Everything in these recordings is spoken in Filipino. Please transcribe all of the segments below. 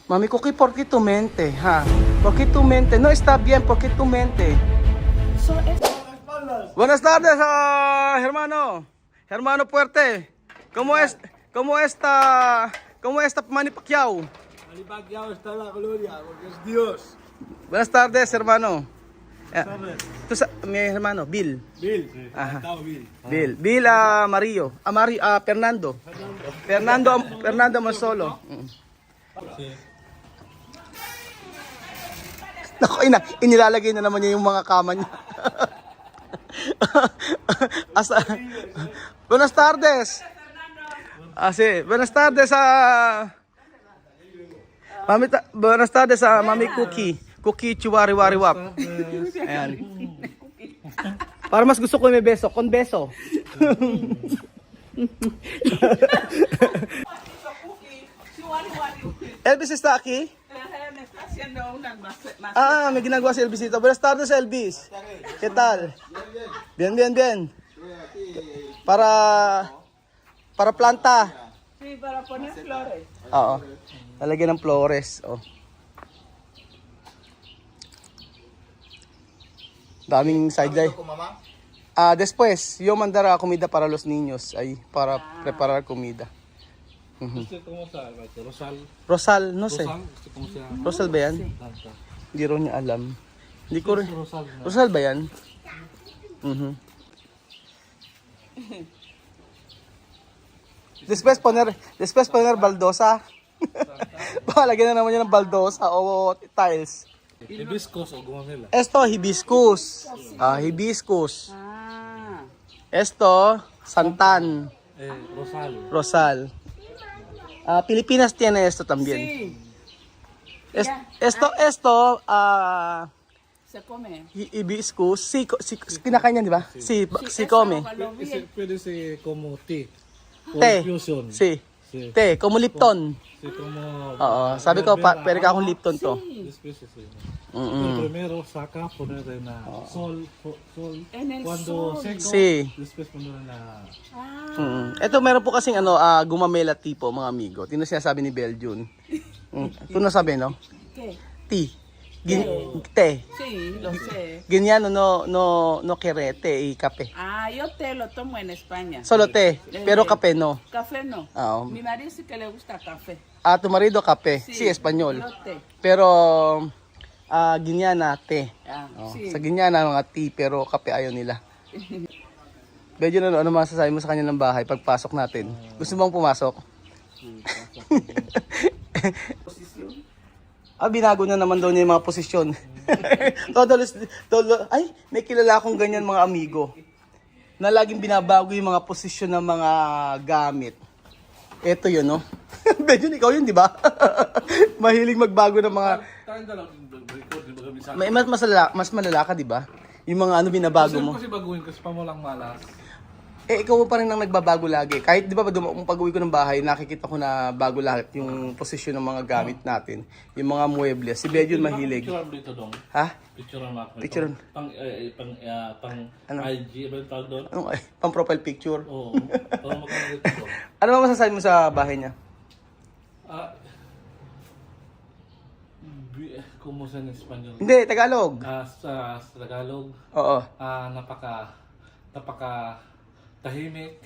Mami Cookie, ¿por qué tu mente? ¿Ha? ¿Por qué tu mente? No está bien, ¿por qué tu mente? Buenas tardes, hermano. Hermano Fuerte. ¿Cómo es? ¿Cómo está? ¿Cómo está Manny Pacquiao? Manny Pacquiao está en la gloria, porque es Dios. Buenas tardes, hermano. ¿Sabes? Mi hermano, Bill. Bill, sí. Ajá. Está Bill. Bill Amarillo. Fernando. Fernando Masolo. Sí. Naku, inilalagay na naman niya yung mga kama niya. Buenas tardes. Sí. Buenas tardes buenas tardes a Mami Cookie. Cookie Chiwari-wari-wap. Ayan. Para mas gusto ko may beso. Con beso. Elvis está aquí? May ginagawa si Elvis dito. Buenas tardes, Elvis. ¿Qué tal? Bien, bien, bien. Para planta. Sí, para poner flores. Oo. Lalagyan ng flores. Oh. Daming sideline. Después, yo mandará comida para los niños. Ahí, para preparar comida. ¿Usted cómo se llama? Rosal. Rosal, no sé. Rosal, ¿usted cómo se llama? Rosal ba yan? Tanta. Hindi rin niya alam. Hindi ko rin. Rosal. ¿No? Rosal ba yan? Después poner baldosa. Lagyan na naman yan ng baldosa o tiles. Hibiscus o gumamela. Esto, hibiscus. Hibiscus. Esto, santan. Rosal. Rosal. Pilipinas tiene esto también. Sí, Esto, se come. hibiscus. Sí, kinakain yan, di ba? Sí, sí come. Ese puede ser como té. O Té. infusion. Sí. Sí. Té, como Lipton. Sí, como... Oo, sabi ko, pwede ka akong Lipton to. Después, sí. Pero primero saca, poner en la sol. En el Cuando sol. seco, Sí. después poner en la... Ito meron po kasing gumamela tea po, mga amigo. Tino sinasabi ni Beljun. Ito nasabi, no? ¿Qué? Tea. Té. Sí, lo sé. Ganyan, no querete y kape. Yo té lo tomo en España. Solo té, pero kape no. Café no. Oo. Mi marido sí que le gusta café. Tu marido kape, sí, español. Yo té. Pero, Ginyana, té. Sí. Sa Ginyana, mga tea, pero kape ayaw nila. Medyo ano masasabi mo sa kanya ng bahay pagpasok natin? Gusto mong pumasok? Binago na naman daw niya yung mga posisyon. Ay, may kilala akong ganyan mga amigo. Na laging binabago yung mga posisyon ng mga gamit. Ito yun, no? Medyo ikaw yun, di ba? Mahilig magbago ng mga... Mas malala ka, di ba? Yung mga binabago mo. Kasi baguhin kasi pa mo lang malas. Ikaw pa rin ang nagbabago lagi. Kahit, di ba, kung pag-uwi ko ng bahay, nakikita ko na bago lahat yung posisyon ng mga gamit natin. Yung mga muebles. Si Bejon mahilig. Picturean dito dong. Ha? Picturean mo ako. Picturean. Pang Ano? IG, ba yung tawag doon? Ano, pang-profile picture. Oo. Para magkano dito doon. Ano ba masasabi mo sa bahay niya? Kumusta ng Espanyol? Hindi, Tagalog. Sa Tagalog, Oo. napaka tahimik.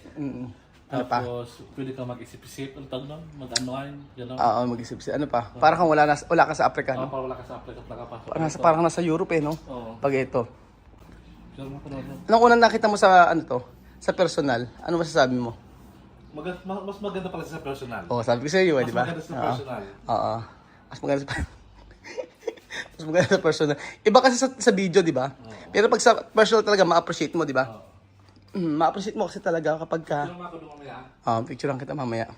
Ano pa? Tapos, pwede ka mag-isip-isip. Ang tawag doon? Mag-anuan. Gano'n. Oo, mag-isip-isip. Ano pa? Parang kang wala ka sa Africa, no? Para wala ka sa Africa, nakapasok. Parang nasa Europe, no? Oo. Pag ito. Diyan mo ko na doon. Anong unang nakita mo sa, sa personal? Ano masasabi mo? Mas maganda pala sa personal. Oo, sabi ko sa iyo, di ba? Mas maganda sa personal. Oo. Mas maganda sa Mas maganda sa personal. Iba kasi sa video, di ba? Pero pag sa personal talaga, ma-appreciate mo, di ba? Ma-appreciate mo kasi talaga kapag ka... Pero ako doon mamaya. Picture lang kita mamaya.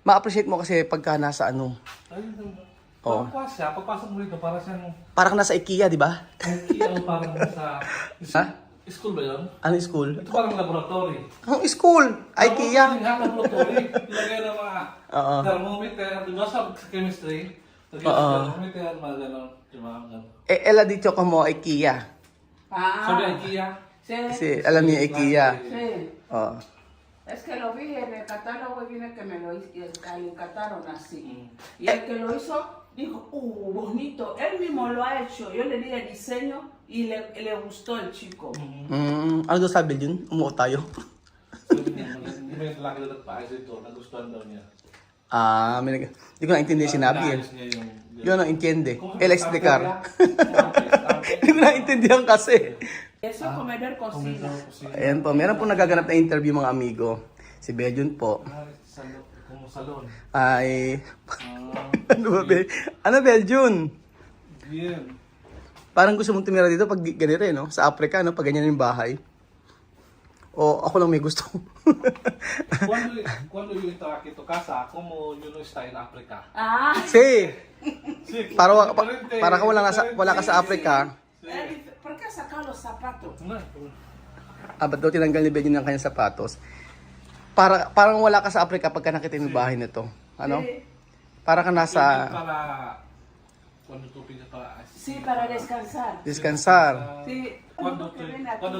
Ma-appreciate mo kasi pagka nasa Oo. Pagpasok mo dito, para siyang... Parang nasa IKEA, di ba? Parang sa... Ha? School ba yun? Ano yung school? Ito parang laboratory. Ang school! IKEA! Laboratory. Lagay ng mga thermometer. Di ba sa chemistry? Thermometer, mga gano'n. Ela dicho como IKEA. Sabi IKEA? Sí, alam niya IKEA. Sí. Oo. Es que lo vi en el catálogo y viene que me lo encataron así. Y el que lo hizo Dijo, bonito. Él mismo lo ha hecho. Yo le di el diseño y le gustó el chico. Ano daw sabi yun? Umuo tayo. Sabi niya, may laki na nagpaayos ito, nagustuhan daw niya. Hindi ko naintindihan sinabi eh. Inaayos niya yung... Yo no entiende. El explicar. Tampe. Hindi ko naintindihan kasi. Eso es comedor cocina. Ayan po, meron po nagaganap na interview mga amigo. Si Bejun po. Como salon. Ay... ano ba, Ano, Bejun? Bien. Parang gusto mong tumira dito pag ganito eh, no? Sa Africa, no? Pag ganyan yung bahay. O ako lang may gusto. Cuando yo estaba aquí en tu casa, como yo no estaba en África. Ah, Sí! Sí, Para diferente, ka wala ka sa Africa. ¿por qué ha sacado los zapatos? Ba't daw tinanggal ni Bejun ng kanyang sapatos? Parang wala ka sa Africa pagka nakita yung bahay nito. Ano? Para ka nasa Para cuando tú pides para Sí, para descansar. descansar. Sí. cuando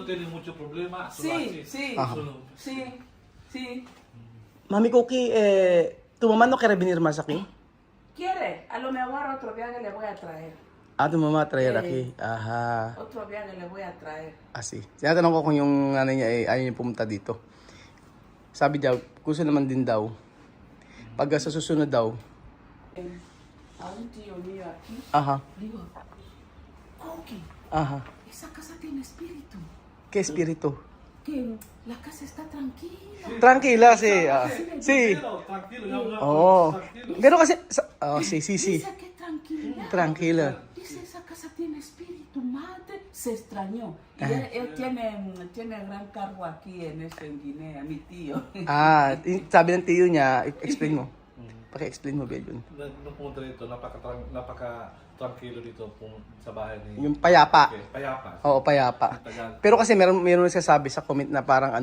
tienes mucho problema, solo Sí, así. sí, Solo. sí, sí. Mami Cookie, tu mamá no quiere venir más aquí? ¿Quiere? A lo mejor otro viaje le voy a traer. Tu mamá traer aquí. Aha. Otro viaje le voy a traer. Asi. Tinatanong ko kung yung nanay niya ayaw niya pumunta dito. Sabi daw, gusto naman din daw. Pag sa susunod daw. A un tío mío aquí, Aha. digo, Cookie, Aha. esa casa tiene espíritu. ¿Qué espíritu? Que la casa está tranquila. Tranquila, sí. Sí. Tranquilo, ya Oo. tranquilo. Pero kasi, sí. Dice que tranquila. Tranquila. Dice, esa casa tiene espíritu. Madre, se extrañó. Y él tiene gran cargo aquí en Guinea, mi tío. Sabi ng tiyo niya, explain mo. Paki-explain mo, Bejun. Nung pumunta dito, napaka-tranquilo dito sa bahay ni... Yung payapa. Okay, payapa. Oo, payapa. Tagal. Pero kasi meron nagsasabi sa comment na parang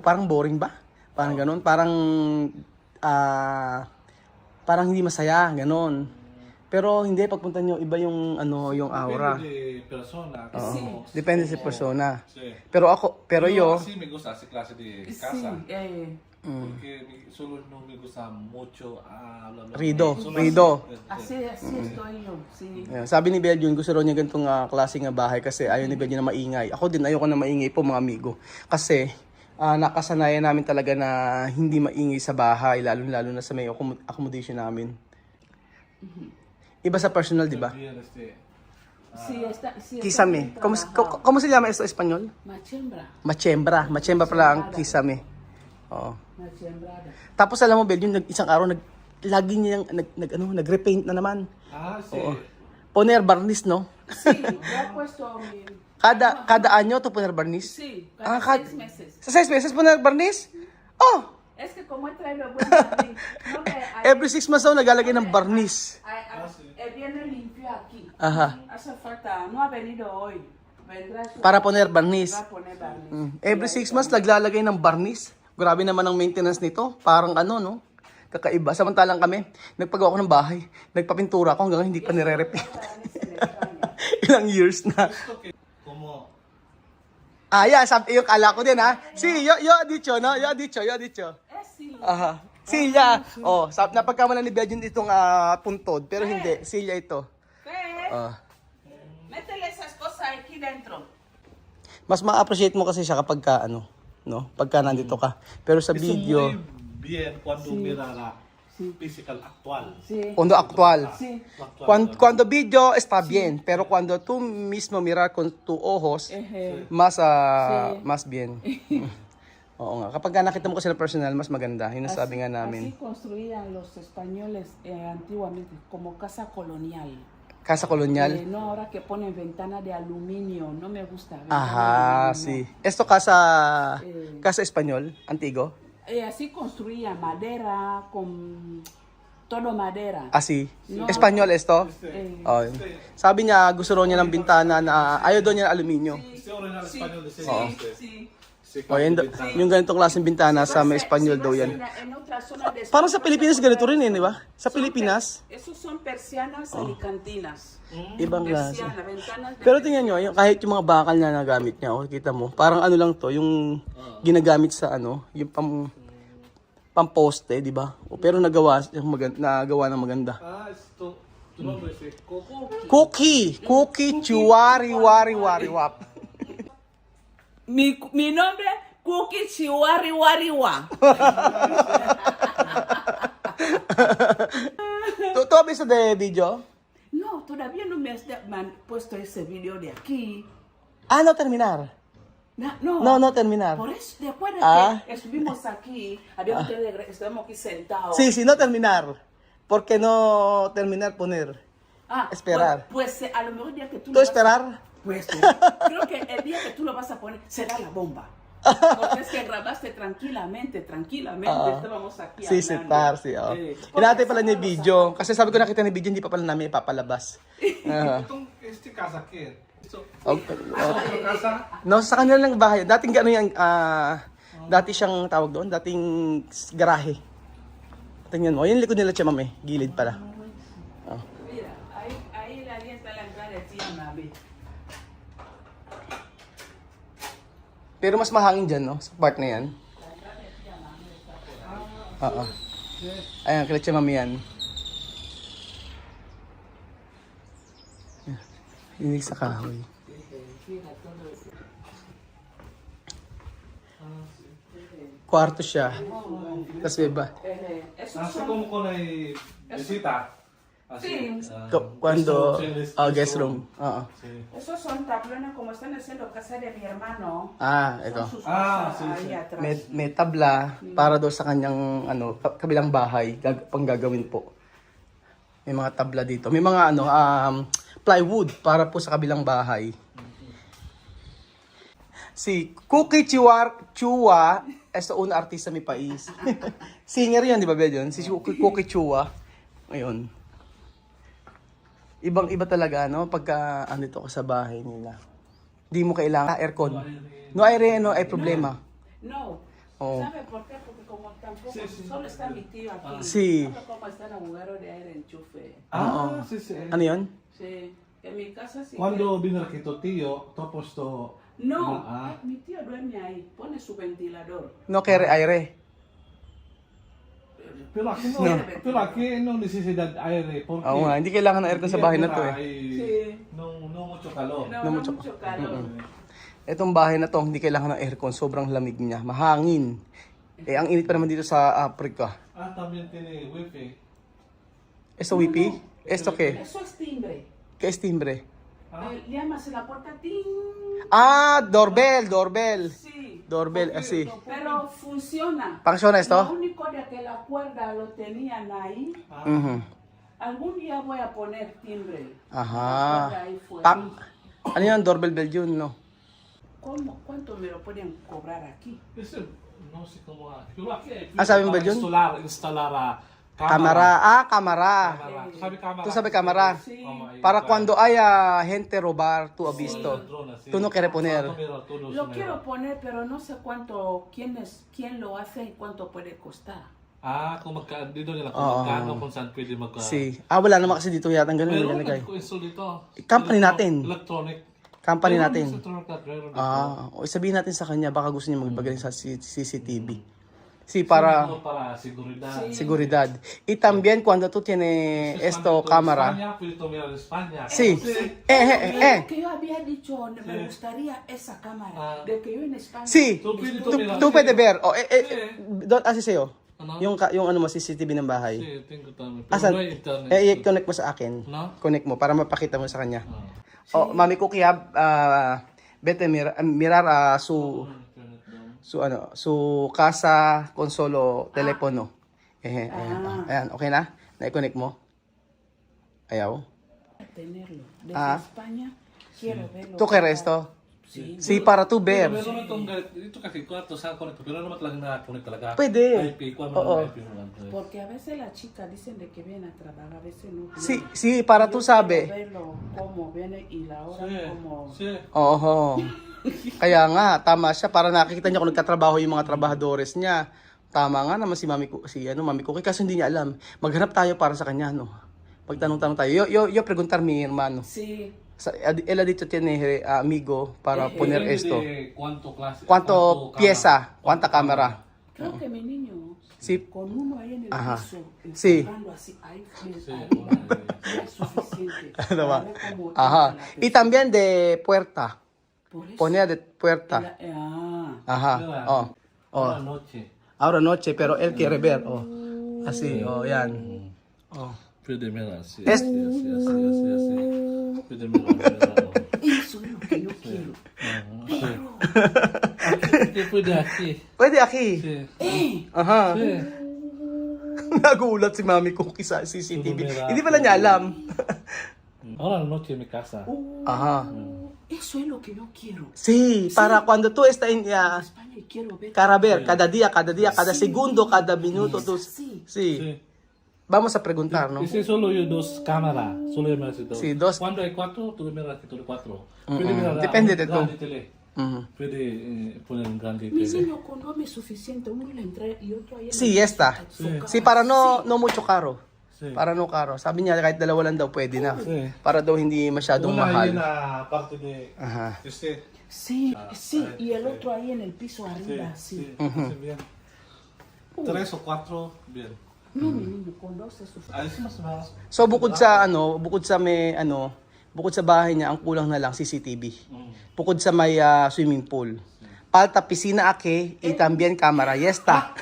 parang boring ba? Parang ganun, parang hindi masaya, ganun. Pero hindi, pagpunta nyo, iba yung yung aura. Depende de persona. Oo. Sí. Depende sa persona. Sí. Pero yo, Sí me gusta esa clase de Sí, casa. eh, Porque solo no me gusta mucho hablar. Rido. así estoy yo, sí. Ayan, sabi ni Bejun, gusto raw niya ganitong klaseng bahay kasi ayaw ni Bejun na maingay. Ako din, ayoko na maingay po mga amigo. Kasi nakasanayan namin talaga na hindi maingay sa bahay, lalo na sa may accommodation namin. Iba sa personal, di ba? Bien, Sí, sí, Kisame. está ¿Cómo, bien trabajado. ¿Cómo se llama esto en español? Machembra. Machembra pala ang kisame. Oo. Machembrada. Tapos alam mo, Bejun, isang araw, lagi niyang nag-repaint na naman. Ah, sí. Poner barniz, no? Sí, yo he puesto mi... Kada anyo to poner barniz? Sí, Ah, cada 6 meses. Sa 6 meses poner barniz? Oh! Es que como he traído buen jardín, no me... Every 6 months daw nagalagay ng barniz. Viene limpio aquí. Aha. Hace falta, no ha venido hoy. Vendrá su... Para poner barniz. Va a poner barniz. Every 6 months naglalagay ng barniz. Grabe naman ang maintenance nito. Parang no? Kakaiba. Samantalang kami, nagpagawa ko ng bahay. Nagpapintura ako hanggang hindi pa nire-repaint. Ilang years na. Como Yeah, sabi yung kala ko din ha. Yo dicho, no? Yo dicho. Sí. Aha. Silya. Napagkamalan ni Bejun itong puntod, pero hindi. Silya ito. ¿Qué? Ah. Métele esas cosas aquí dentro. Mas ma-appreciate mo kasi siya kapag pagka nandito ka. Pero sa es video, muy bien cuando mira la physical actual. Sí. cuando actual. Sí. Cuando video está bien, pero cuando tú mismo mirar con tus ojos, más bien. Oo nga. Kapag nakita mo kasi na personal, mas maganda. Yun ang sabi nga namin. Así construían los españoles antiguamente, como casa colonial. Casa colonial. No, ahora que ponen ventana de aluminio, no me gusta. Ajá, sí. Esto casa español, antiguo. Así construían madera, con todo madera. Así. No. Español esto. Oh. Sabi niya, gusto raw niya ng bintana na ayaw daw niya ng aluminio. Este original español de Sí. Yung ganitong klaseng bintana sa may Espanyol daw yan. Parang sa Pilipinas ganito rin di ba? Sa Pilipinas, Esos son persianas alicantinas. ibang klase. Persiana, ventanas de... Pero tingnan nyo, kahit yung mga bakal na nagamit niya, kita mo, parang lang to, yung ginagamit sa yung pamposte, di ba? Pero nagawa ng maganda. Ah, esto Tu nombre es Coco. Cookie Chuari Wari Wari Wap. Mi nombre Cookie Chihuari Wariwa. ¿Tú has visto de video? No, todavía no me han puesto ese video de aquí. Ah, no terminar. No terminar. Por eso, después de Ah. que estuvimos aquí, estamos aquí sentados. Sí, no terminar. ¿Por qué no terminar poner? Esperar. Pues a lo mejor el día que tú ¿Tú esperar? Pues creo que el día que tú lo vas a poner será la bomba. Porque es que grabaste tranquilamente. Estábamos aquí Sí, hablando. sí. Oh. Porque Hinahantay pala niya estamos video. Kasi sabi ko nakita ng video, hindi pa pala namin ipapalabas. Este casa ¿qué? Okay. ¿Otra casa? No, sa kanila lang bahay. Dating gano'n yung, dati siyang tawag doon, dating garahe. Tingnan mo, yung likod nila siya, mami. Gilid pala. Oh. Mira, ahí la está la entrada de tía Mami. Pero mas mahangin dyan, no? Sa part na yan. Oo. Ayan, kila siya, mami yan. Hindi sa kahoy. Kwarto siya. Tapos iba. Eso Así son, como con el visita. Así. Sí. Cuando, Guest guest room. Oo. Sí. esos son tablones como están haciendo casa de mi hermano. Ito. Son sus Ah, cosas sí, ahí sí. atrás. May tabla para doon sa kanyang kabilang bahay, pang gagawin po. May mga tabla dito. May mga plywood para po sa kabilang bahay. Si Cookie Chua es una artista mi país. Singer yan, di ba, Bedyon? Si Cookie Chua. Ayun. Ibang-iba talaga, no? Pagka andito ka sa bahay nila. Di mo kailangan aircon. No aire, no ay problema. No. Oh. ¿Sabe por qué? Porque como tampoco solo está mi tío aquí. Sí. No sé cómo está el agujero de aire enchufe. Ah, sí, sí. Ano yun? Sí. En mi casa sí. Cuando vino aquí tu tío, tú has puesto... No, Ah. mi tío duerme ahí. Pone su ventilador. No kere aire. Pero aquí no necesidad aire porque... Oo nga, hindi kailangan ng aircon sa bahay na to eh. Sí. No mucho calor. No, No no mucho- mucho calor. Itong bahay na to, hindi kailangan ng aircon. Sobrang lamig niya. Mahangin. Eh, ang init pa naman dito sa Africa. Ah, también tiene wifi. Esto wipi? Esto qué? Eso es timbre. ¿Qué es timbre? Ah. Llamas a la puerta, ting. Doorbell. Sí. Doorbell, así. Pero funciona. ¿Funciona Lo esto? único de que la cuerda lo tenían ahí. Mhm. Algún día voy a poner timbre. Aha. La cuerda ahí fuera. Ano yan? Doorbell bell yun, no? ¿Cuánto me lo pueden cobrar aquí? Ese, no sé cómo... Pero aquí hay sabi mo ba para yun? instalar Cámara. Cámara. Cámara. ¿Tú sabes cámara? Tú sabes cámara. Sí. Para cuando haya gente robar, tú has visto. Tú no quieres poner. Lo quiero poner, pero no sé cuánto, quién lo hace y cuánto puede costar. Ah, kung dito nila kung Oo. magkano kung saan pwede magka... Si. Wala naman kasi dito yata ang ganun Meron nilagay. nag-install dito. Company natin. Electronic. Company Meron natin. sa Trollcat, meron dito. O sabihin natin sa kanya, baka gusto niya magbagay sa CCTV. Si, para Siguro para seguridad. seguridad. Y también cuando tú tienes esto, cámara. España, pwede to mirar en España. Sí. Que yo había dicho, me gustaría esa cámara, Ah. de que yo en España. Sí. Tú pwede to mirar. Tú puedes ver. Doon, así sa'yo. Ano? Yung ano mo, CCTV ng bahay. Sí, tengo también. Pero Asan? no hay internet. I-connect mo sa akin. No? Connect mo para mapakita mo sa kanya. Ah. Mami Cookie, vete mirar Internet daw. su casa con solo telepono. Ayan, okay na? Na-connect mo? Ayaw? Tenerlo. Desde Ah. España quiero verlo. ¿Tú quieres esto? Sí. Sí, para tú ver. Pero meron itong dito kasi kwarto sa connect. Pero naman talaga na-connect talaga. Pwede. IP, kuha Oo. mo ng IP mo lang. Porque a veces las chicas dicen de que vienen a trabajar, a veces no. Sí, para tú sabe. Verlo cómo viene y la hora como. Sí. Oo. Kaya nga, tama siya. Para nakikita niya kung nagtatrabaho yung mga trabahadores niya. Tama nga naman si Mami Cookie. Kasi hindi niya alam. Maghanap tayo para sa kanya, no? Pagtanong-tanong tayo. Yo preguntar mi hermano. Sí. Él ha dicho tiene amigo para poner Depende esto. de cuánto clase. ¿Cuánto pieza? ¿Cuánta cámara? Creo que mi niño, Sí. con uno ahí en el Ajá. piso, Sí. enfocando así, ahí, arriba, ya es suficiente. Ano ba? Para ver cómo Ajá. entra la Y también de puerta. Por eso. Ponía de puerta. Ajá. Mira, Oh. Ahora Oh. noche. Ahora noche, pero él quiere ver. Oh. Así, oh, yan. Oh. Puede mirar así, Es- así, así, así, así, así. Puede mirar. Eso es lo que yo quiero. Aquí, puede aquí. Pwede, Aki. Sí. Aha. Sí. Nagulat si Mami Cookie sa CCTV. Tumira. Hindi pala niya alam. Ahora noche en mi casa. Ajá. Eso es lo que yo quiero. Sí, para cuando tú estás en España y quiero ver. para ver, cada día, cada segundo, cada minuto. Tú, Sí. sí. Sí. Vamos a preguntar, ¿no? Y si solo hay dos cámaras, solo hay más de dos. Sí, dos. Cuando hay cuatro, tú miras que tú hay cuatro. Puede mirar Depende un de tú. grande tele. Ujú. Puede poner un grande Mi tele. niño con uno es suficiente. Uno le entra y otro ahí. en Sí, el esta. sofá. Sí, para no mucho caro. Sí. Para no caro. Sabi niya kahit dalawa lang daw pwede na. Sí. Para daw hindi masyadong Una ahí mahal. en la parte de Ajá. este. Sí, sí. Y el otro ahí en el piso Sí, arriba. sí, Sí. sí, bien. Tres o cuatro, bien. No, mi niño con dos es suficiente. Ahí sí más o menos. So bukod sa may bukod sa bahay niya, ang kulang na lang CCTV. Bukod sa may swimming pool. Falta piscina aquí y también cámara. Ya está.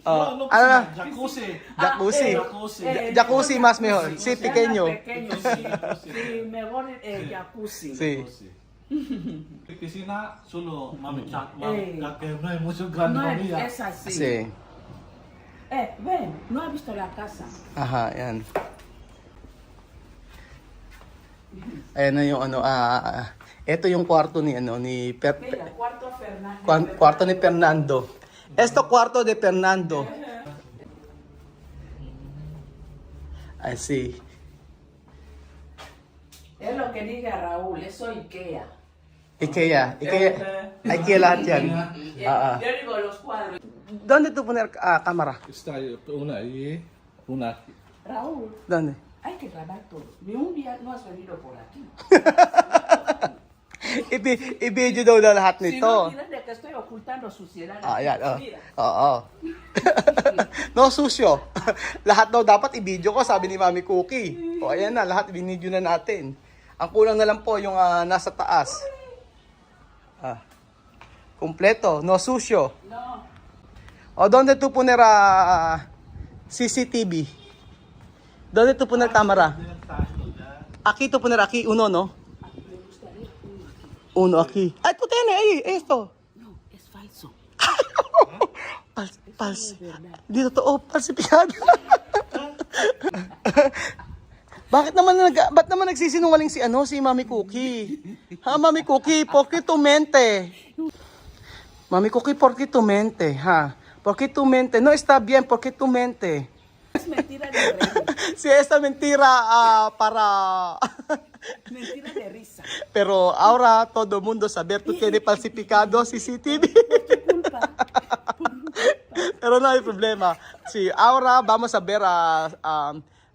No, no, ano na? jacuzzi. Jacuzzi. Jacuzzi. Jacuzzi más mejor. Sí, pequeño. Pequeño, sí. Sí, mejor jacuzzi. Sí. Piscina solo mami chat, Eh. que no hay mucho grande No familia. es así. Sí. Ven, no ha visto la casa. Aha, yan. Ayan na yung ito yung kwarto ni ni Mira, cuarto Fernando. kwarto ni Fernando. Esto kwarto de Fernando. I see. Es lo que diga Raúl, eso IKEA. IKEA lahat yan. Yo digo los cuadros. ¿Dónde tú poner cámara? Está ahí, una ahí, una aquí. Raúl, ¿Dónde? hay que grabar todo. Ni un día no has venido por aquí. I-video daw na lahat Si nito. no, dirán de que estoy ocultando suciedad. Ayan, Mira. Oo. No, susyo. Lahat daw dapat i-video ko, sabi ni Mami Cookie. O, ayan na, lahat binidyo na natin. Ang kulang na lang po yung nasa taas. Kompleto, no susyo. No. O, donde tu poner CCTV? Donde tu poner cámara? Aquí tu poner aquí, uno, no? Uno aquí. Ay, tú tienes ahí, esto. No, es falso. Hindi totoo, falsifikado. Ba't naman nagsisinungaling si Mami Cookie? Ha, Mami Cookie, por qué tu mente? Mami Cookie, por qué tu mente, ha? Por qué tu mente? No está bien, por qué tu mente? Es mentira de reír. Si esta mentira para Mentira de risa. pero ahora todo mundo saber tú tienes falsificado CCTV. Culpa. Pero no hay problema. Sí, ahora vamos a ver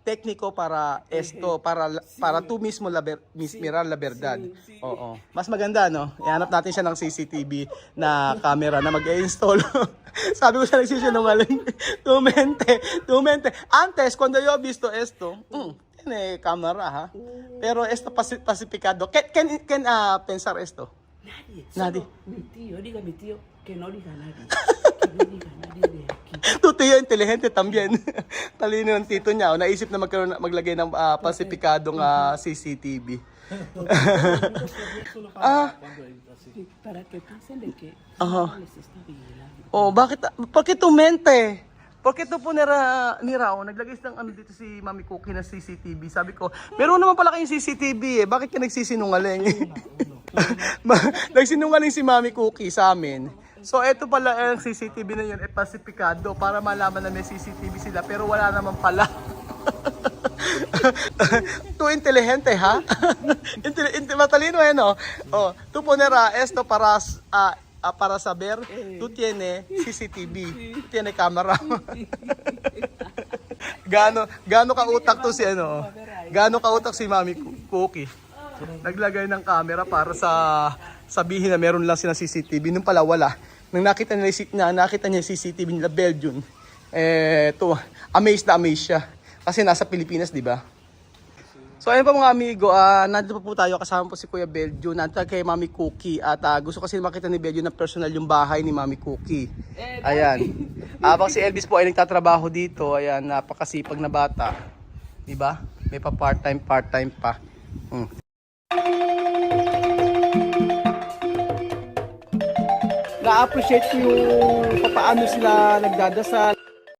técnico para esto, para tú mismo mirar la verdad. Sí. Oo. Mas maganda, no? Ihanap natin siya ng CCTV na camera na mag-install. Sabi ko siya nagsisinungaling. Tu mente. Antes, cuando yo he visto esto, tiene cámara, ha? Pero esto pacificado. ¿Quién pensar esto? Nadie. Nadie. Solo mi tío, diga mi tío que no diga nadie. Que no diga nadie de aquí. Tu tiyo, inteligente también. Talino ng tito niya. O, naisip na maglagay ng pasipikadong CCTV. Solo para cuando hay así. Sí, para que piensen de que Ajá. les está vigilando. Oh, bakit? ¿Por qué tu mente? ¿Por qué tu poner ni Rao? Naglagay ng dito si Mami Cookie na CCTV. Sabi ko, meron naman pala kayong CCTV eh. Bakit ka nagsisinungaling? Nagsinungaling si Mami Cookie sa amin. So, eto pala ang CCTV na yun, pasipikado para malaman na may CCTV sila, pero wala naman pala. Tu inteligente, ha? Matalino, no? Oh, tu poner esto para saber, tu tiene CCTV, tu tiene camera. Gaano ka utak to si Gaano ka utak si Mami Cookie? Naglagay ng camera para sabihin na meron lang sila CCTV, nung pala wala. Nang nakita niya yung CCTV nila Belgium, amazed na amazed siya. Kasi nasa Pilipinas, di ba? So ayun pa mga amigo, nandito pa po tayo, kasama po si Kuya Belgium, nandito kay Mami Cookie, at gusto kasi makita ni Belgium na personal yung bahay ni Mami Cookie. Ayan. Habang si Elvis po ay nagtatrabaho dito, ayan, napakasipag na bata. Di ba? May pa part-time pa. Na-appreciate ko yung paano sila nagdadasal.